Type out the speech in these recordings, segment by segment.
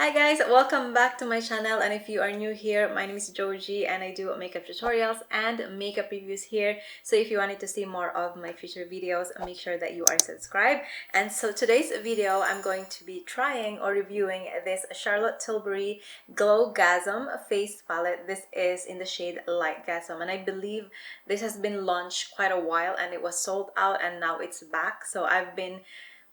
Hi guys, welcome back to my channel, and if you are new here, my name is Joji and I do makeup tutorials and makeup reviews here. So if you wanted to see more of my future videos, make sure that you are subscribed. And so today's video, I'm going to be trying or reviewing this Charlotte Tilbury Glowgasm face palette. This is in the shade Lightgasm, and I believe this has been launched quite a while and it was sold out and now it's back. So I've been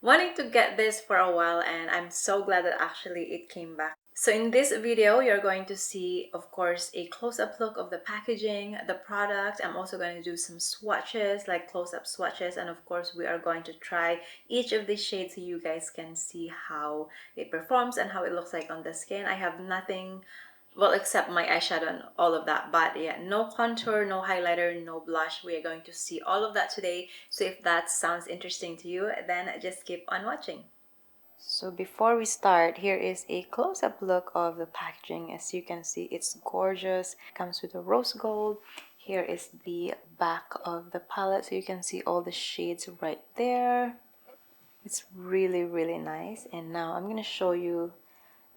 wanting to get this for a while and I'm so glad that actually it came back. So in this video, you're going to see, of course, a close-up look of the packaging, the product. I'm also going to do some swatches, like close-up swatches, and of course we are going to try each of these shades so you guys can see how it performs and how it looks like on the skin. I have nothing, well, except my eyeshadow and all of that, but yeah, no contour, no highlighter, no blush. We are going to see all of that today. So if that sounds interesting to you, then just keep on watching. So before we start, here is a close-up look of the packaging. As you can see, it's gorgeous. It comes with a rose gold. Here is the back of the palette, so you can see all the shades right there. It's really nice. And now I'm gonna show you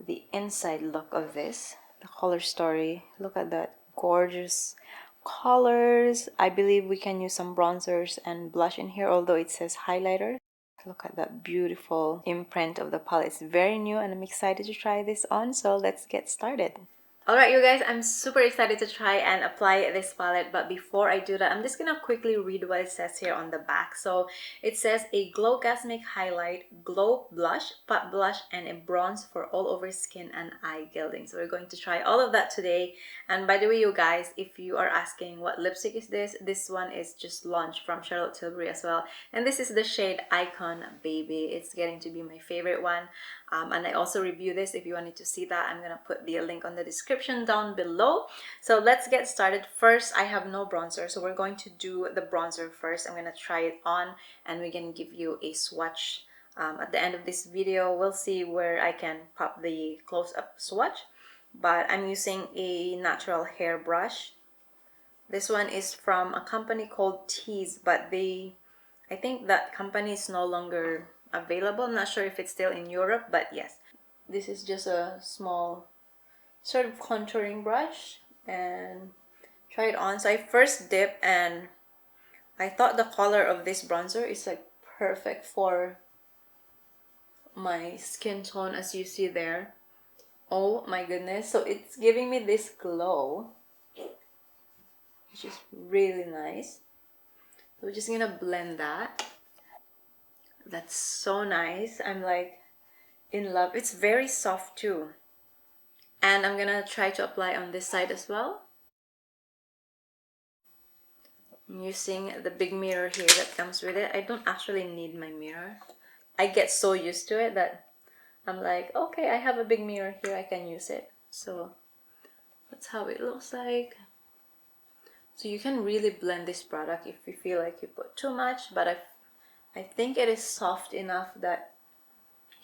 the inside look of this, the color story. Look at that gorgeous colors. I believe we can use some bronzers and blush in here, although it says highlighter. Look at that beautiful imprint of the palette. It's very new and I'm excited to try this on, so let's get started. Alright you guys, I'm super excited to try and apply this palette, but before I do that, I'm just gonna quickly read what it says here on the back. So it says a Glowgasmic highlight, glow blush, pot blush, and a bronze for all over skin and eye gilding. So we're going to try all of that today. And by the way, you guys, if you are asking what lipstick is this one is just launched from Charlotte Tilbury as well. And this is the shade Icon Baby. It's getting to be my favorite one. And I also review this. If you wanted to see that, I'm gonna put the link on the description down below. So let's get started. First, I have no bronzer, so we're going to do the bronzer first. I'm gonna try it on and we can give you a swatch at the end of this video. We'll see where I can pop the close-up swatch, but I'm using a natural hair brush. This one is from a company called Tease, but I think that company is no longer available. I'm not sure if it's still in Europe, but yes. This is just a small sort of contouring brush and try it on. So I first dip and I thought the color of this bronzer is like perfect for my skin tone, as you see there. Oh my goodness. So it's giving me this glow, which is really nice. So we're just gonna blend that. That's so nice. I'm like in love. It's very soft too. And I'm gonna try to apply on this side as well. I'm using the big mirror here that comes with it. I don't actually need my mirror. I get so used to it that I'm like, okay, I have a big mirror here, I can use it. So that's how it looks like. So you can really blend this product if you feel like you put too much, but I think it is soft enough that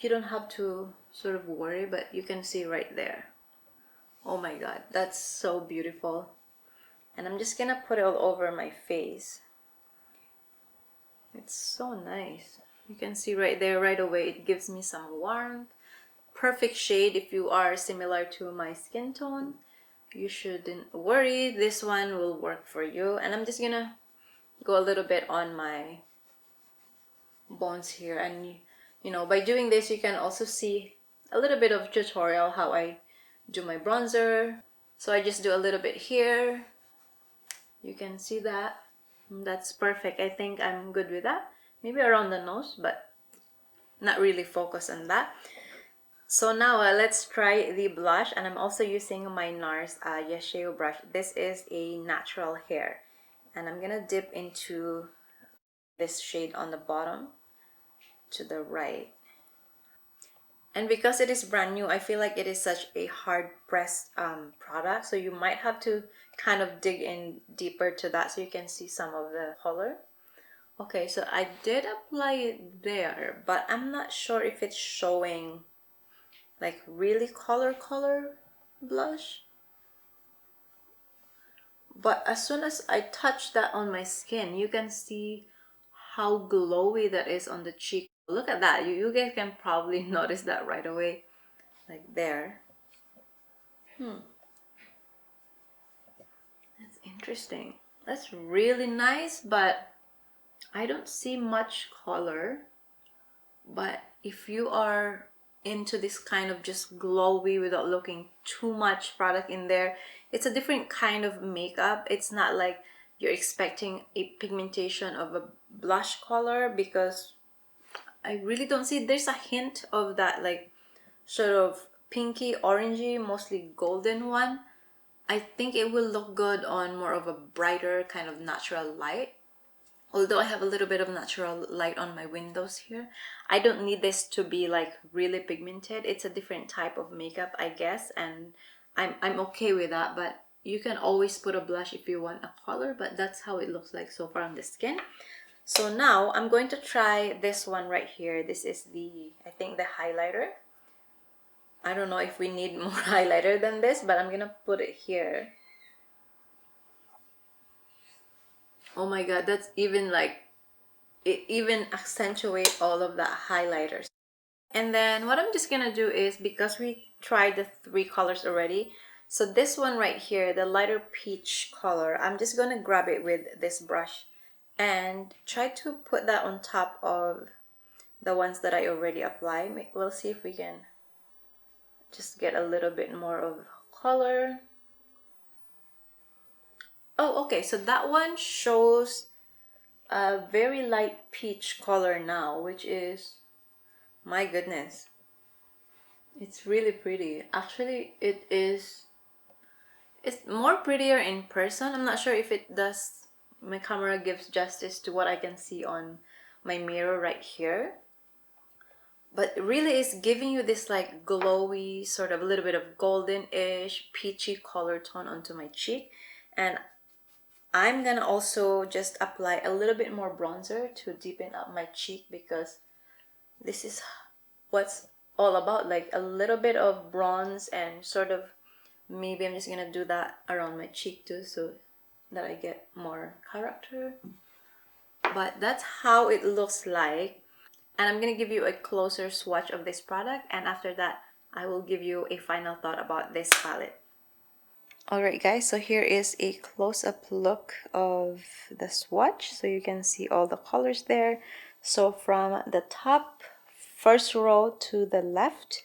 you don't have to sort of worry, but you can see right there. Oh my god, that's so beautiful. And I'm just gonna put it all over my face. It's so nice. You can see right there right away, it gives me some warmth. Perfect shade if you are similar to my skin tone. You shouldn't worry, this one will work for you. And I'm just gonna go a little bit on my bones here, and you know, by doing this you can also see a little bit of tutorial how I do my bronzer. So I just do a little bit here. You can see that. That's perfect. I think I'm good with that. Maybe around the nose, but not really focused on that. So now let's try the blush, and I'm also using my NARS EIGSHOW brush. This is a natural hair, and I'm gonna dip into this shade on the bottom to the right. And because it is brand new, I feel like it is such a hard pressed product, so you might have to kind of dig in deeper to that so you can see some of the color. Okay, so I did apply it there, but I'm not sure if it's showing like really color blush. But as soon as I touch that on my skin, you can see how glowy that is on the cheek. Look at that. You guys can probably notice that right away. like there. That's interesting. That's really nice, but I don't see much color. But if you are into this kind of just glowy without looking too much product in there, it's a different kind of makeup. It's not like you're expecting a pigmentation of a blush color, because I really don't see. There's a hint of that, like sort of pinky orangey, mostly golden one. I think it will look good on more of a brighter kind of natural light. Although I have a little bit of natural light on my windows here, I don't need this to be like really pigmented. It's a different type of makeup, I guess, and I'm okay with that. But you can always put a blush if you want a color, but that's how it looks like so far on the skin. So now I'm going to try this one right here. This is the, I think, the highlighter. I don't know if we need more highlighter than this, but I'm gonna put it here. Oh my god, that's even like, it even accentuates all of the highlighters. And then what I'm just gonna do is, because we tried the 3 colors already, so this one right here, the lighter peach color, I'm just gonna grab it with this brush and try to put that on top of the ones that I already applied. We'll see if we can just get a little bit more of color. Oh, okay, so that one shows a very light peach color now, which is, my goodness, it's really pretty. Actually, it's more prettier in person. I'm not sure if it does, my camera gives justice to what I can see on my mirror right here. But it really is giving you this like glowy, sort of a little bit of golden-ish, peachy color tone onto my cheek. And I'm gonna also just apply a little bit more bronzer to deepen up my cheek, because this is what's all about, like a little bit of bronze, and sort of maybe I'm just gonna do that around my cheek too, so that I get more character. But that's how it looks like. And I'm gonna give you a closer swatch of this product, and after that I will give you a final thought about this palette. Alright guys, so here is a close-up look of the swatch, so you can see all the colors there. So from the top first row to the left,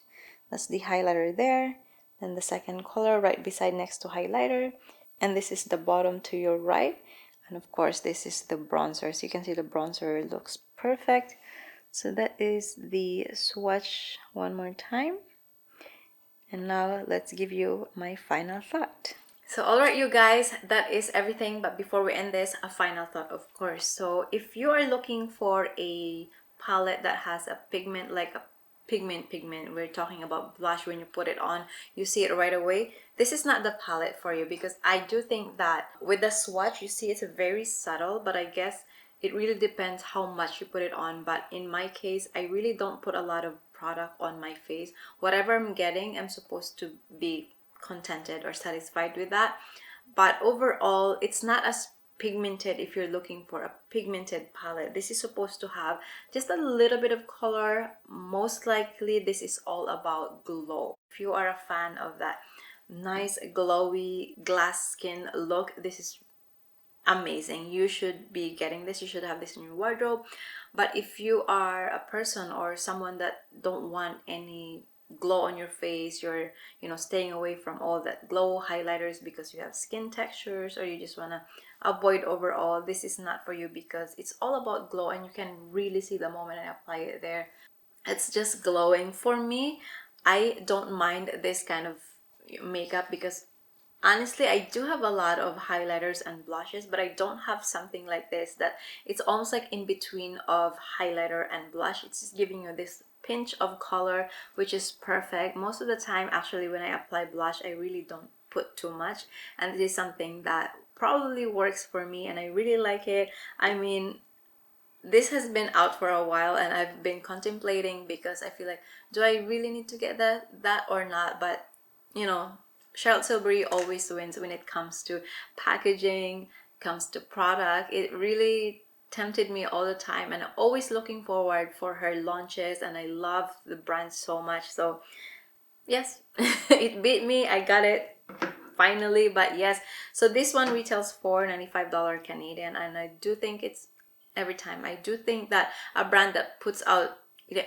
that's the highlighter there, then the second color right beside next to highlighter, and this is the bottom to your right, and of course this is the bronzer. So you can see the bronzer looks perfect. So that is the swatch one more time. And now let's give you my final thought. So alright you guys, that is everything. But before we end this, a final thought of course. So if you are looking for a palette that has a pigment, like a pigment, we're talking about blush, when you put it on, you see it right away. This is not the palette for you, because I do think that with the swatch, you see it's very subtle, but I guess it really depends how much you put it on. But in my case, I really don't put a lot of product on my face. Whatever I'm getting, I'm supposed to be contented or satisfied with that. But overall, it's not as pigmented. If you're looking for a pigmented palette, this is supposed to have just a little bit of color. Most likely this is all about glow. If you are a fan of that nice glowy glass skin look, this is amazing. You should be getting this. You should have this in your wardrobe. But if you are a person or someone that don't want any glow on your face, you're staying away from all that glow highlighters because you have skin textures, or you just want to avoid overall, this is not for you, because it's all about glow, and you can really see the moment I apply it there, it's just glowing. For me, I don't mind this kind of makeup, because honestly, I do have a lot of highlighters and blushes, but I don't have something like this that it's almost like in between of highlighter and blush. It's just giving you this pinch of color, which is perfect. Most of the time, actually, when I apply blush, I really don't put too much, and this is something that probably works for me, and I really like it. I mean, this has been out for a while, and I've been contemplating, because I feel like, do I really need to get that or not? But Charlotte Tilbury always wins when it comes to packaging, comes to product. It really tempted me all the time, and I'm always looking forward for her launches, and I love the brand so much. So yes, it beat me. I got it finally. But yes, so this one retails for $95 Canadian, and I do think it's every time. I do think that a brand that puts out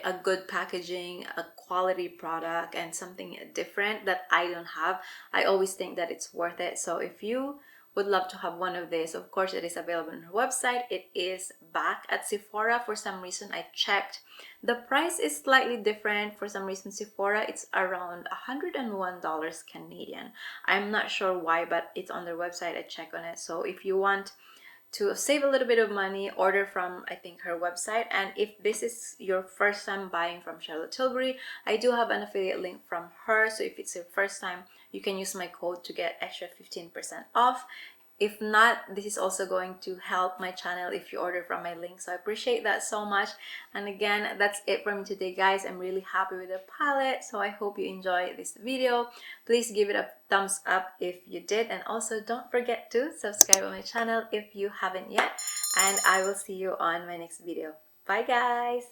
a good packaging, a quality product, and something different that I don't have, I always think that it's worth it. So if you would love to have one of these, of course it is available on her website. It is back at Sephora. For some reason I checked, the price is slightly different. For some reason Sephora, it's around $101 Canadian. I'm not sure why, but it's on their website. I check on it. So if you want to save a little bit of money, order from, I think, her website. And if this is your first time buying from Charlotte Tilbury, I do have an affiliate link from her. So if it's your first time, you can use my code to get extra 15% off. If not, this is also going to help my channel if you order from my link. So I appreciate that so much. And again, that's it for me today, guys. I'm really happy with the palette. So I hope you enjoy this video. Please give it a thumbs up if you did. And also don't forget to subscribe on my channel if you haven't yet. And I will see you on my next video. Bye, guys.